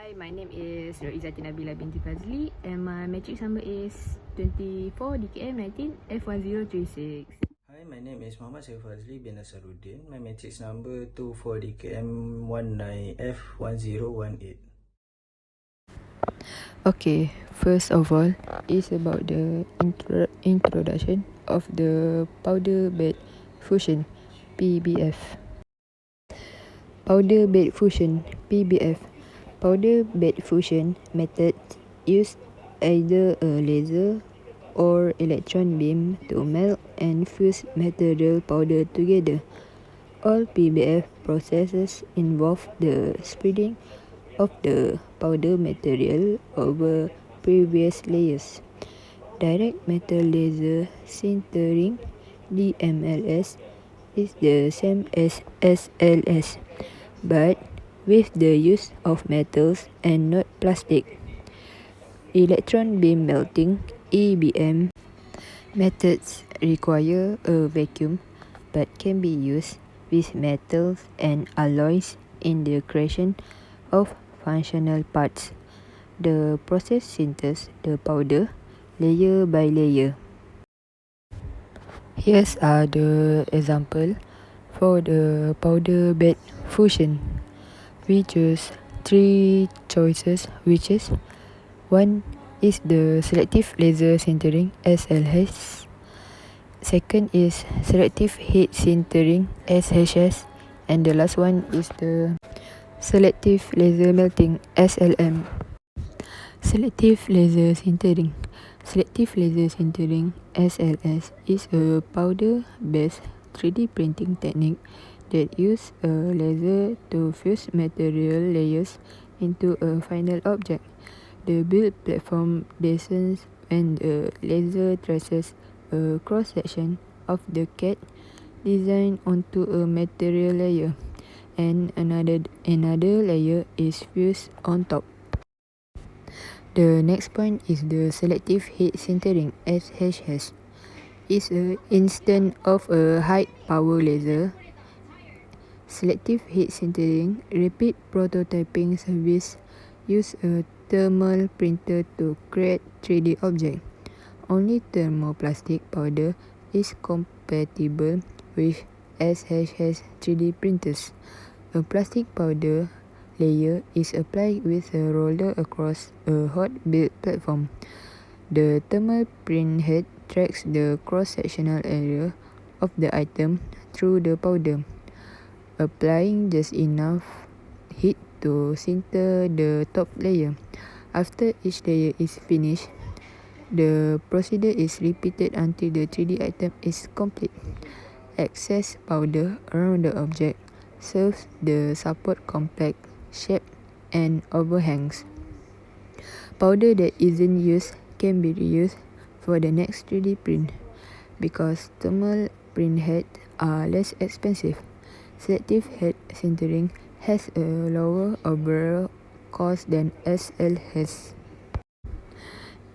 Hi, my name is Izati Nabila binti Fazli and my matrix number is 24 DKM 19 F1036. Hi, my name is Muhammad Saif Fazli bin Nasaruddin. My matrix number 24 DKM 19 F1018. Okay, first of all, it's about the introduction of the powder bed fusion PBF. Powder bed fusion PBF. Powder bed fusion method use either a laser or electron beam to melt and fuse material powder together. All PBF processes involve the spreading of the powder material over previous layers. Direct metal laser sintering DMLS is the same as SLS, but with the use of metals and not plastic. Electron beam melting EBM methods require a vacuum but can be used with metals and alloys in the creation of functional parts. The process sinters the powder layer by layer. Here's the example for the powder bed fusion. We choose three choices, which is 1 is the selective laser sintering SLS. Second is selective heat sintering SHS, and the last one is the selective laser melting SLM. Selective laser sintering. Selective laser sintering SLS is a powder-based 3D printing technique that uses a laser to fuse material layers into a final object. The build platform descends when the laser traces a cross-section of the CAD design onto a material layer, and another layer is fused on top. The next point is the selective heat sintering SHS. It's an instance of a high power laser. Selective heat sintering rapid prototyping service use a thermal printer to create 3D object. Only thermoplastic powder is compatible with SHS 3D printers. A plastic powder layer is applied with a roller across a hot build platform. The thermal print head tracks the cross-sectional area of the item through the powder, applying just enough heat to sinter the top layer. After each layer is finished, the procedure is repeated until the 3D item is complete. Excess powder around the object serves the support complex shape and overhangs. Powder that isn't used can be reused for the next 3D print because thermal print heads are less expensive. Selective heat sintering has a lower overall cost than SL has.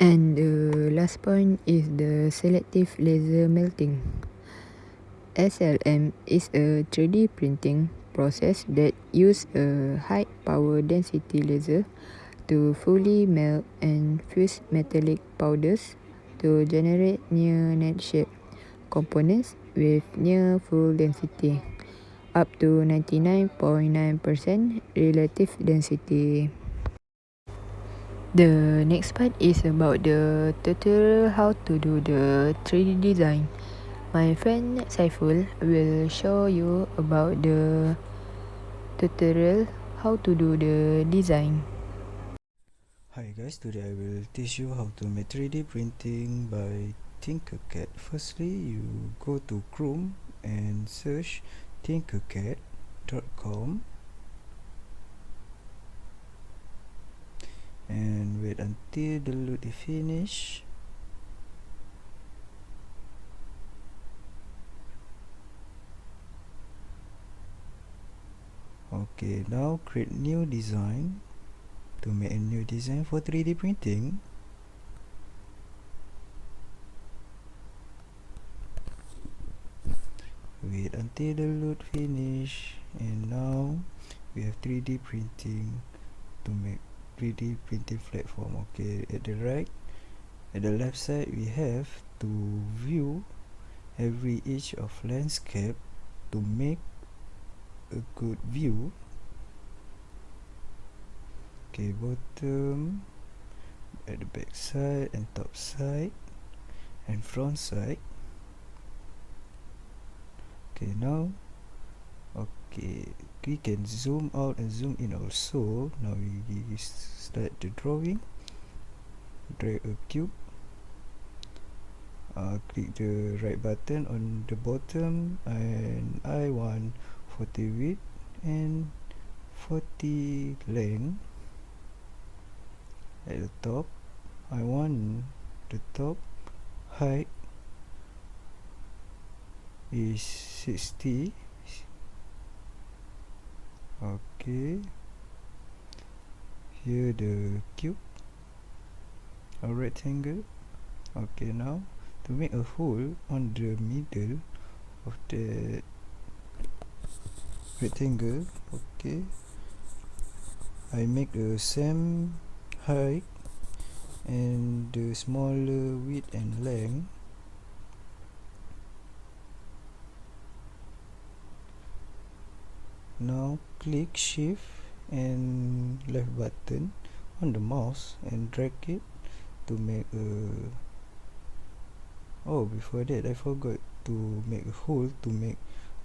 And the last point is the selective laser melting. SLM is a 3D printing process that uses a high power density laser to fully melt and fuse metallic powders to generate near net shape components with near full density, up to 99.9% relative density. The next part is about the tutorial how to do the 3D design. My friend Saiful will show you about the tutorial how to do the design. Hi guys, today I will teach you how to make 3D printing by Tinkercad. Firstly, you go to Chrome and search tinkercad.com and wait until the load is finished. Okay, now create new design. To make a new design for 3D printing, wait until the load finish, and now we have 3D printing to make 3D printing platform. Okay, at the left side we have to view every edge of landscape to make a good view. Okay, bottom, at the back side and top side and front side. Okay, now we can zoom out and zoom in also. Now we start the drawing. Drag a cube, click the right button on the bottom, and I want 40 width and 40 length. At the top, I want the top height is 60. Okay, here the cube, a rectangle. Okay, now to make a hole on the middle of the rectangle, okay, I make the same height and the smaller width and length. Now click shift and left button on the mouse and drag it to make a before that I forgot to make a hole. To make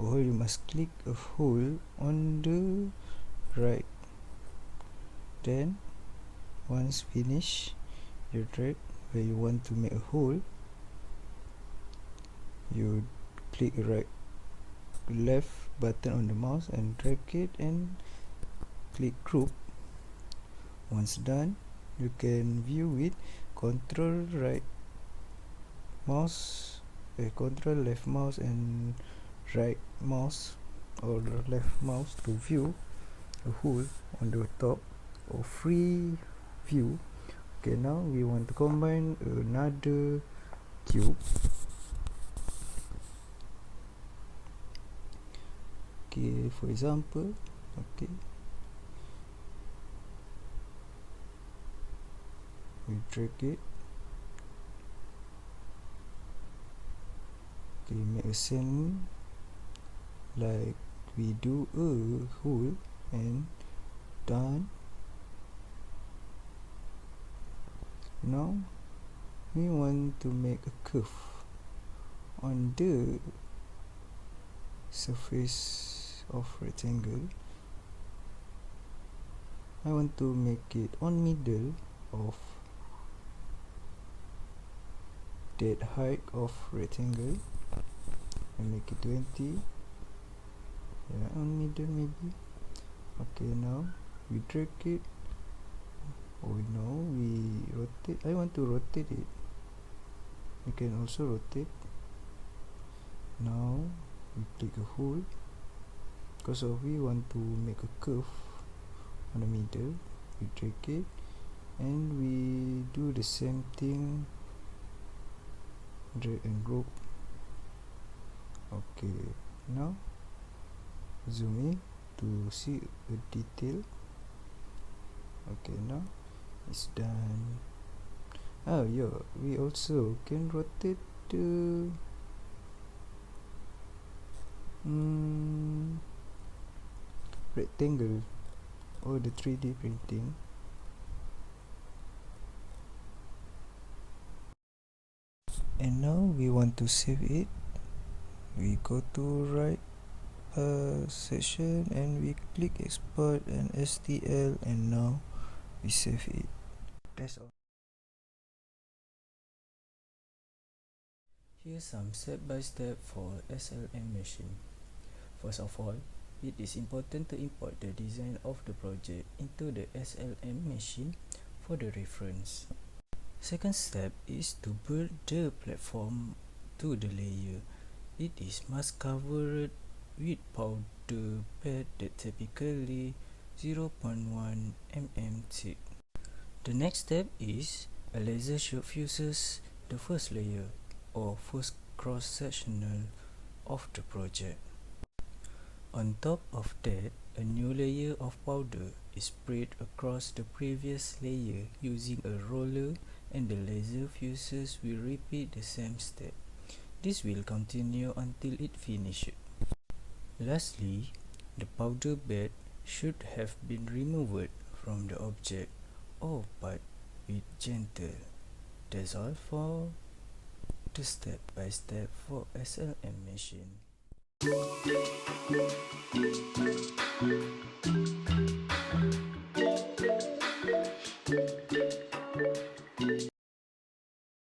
a hole you must click a hole on the right, then once finish you drag where you want to make a hole, you click left button on the mouse and drag it and click group. Once done, you can view it. Control control left mouse and right mouse or left mouse to view a hole on the top or free view. Okay, now we want to combine another cube. Okay, for example, okay, we drag it. Okay, make a same like we do a hole and done. Now we want to make a curve on the surface of rectangle. I want to make it on middle of that height of rectangle and make it 20. Yeah, on middle maybe. Okay, now we drag it. Oh no, we rotate. I want to rotate it. You can also rotate. Now we click a hole because we want to make a curve on the middle. We drag it and we do the same thing, drag and group. Okay, now zoom in to see the detail. Okay, now it's done. Oh yeah, we also can rotate the rectangle or the 3D printing. And now we want to save it. We go to right section and we click export and STL, and now we save it. That's all. Here's some step-by-step for SLM machine. First of all, it is important to import the design of the project into the SLM machine for the reference. Second step is to build the platform to the layer. It is must covered with powder bed that typically 0.1 mm thick. The next step is a laser shoot fuses the first layer or first cross-sectional of the project. On top of that, A new layer of powder is sprayed across the previous layer using a roller, and the laser fusers will repeat the same step. This will continue until it finishes. Lastly, the powder bed should have been removed from the object or part with gentle. That's all for the step-by-step for SLM machine.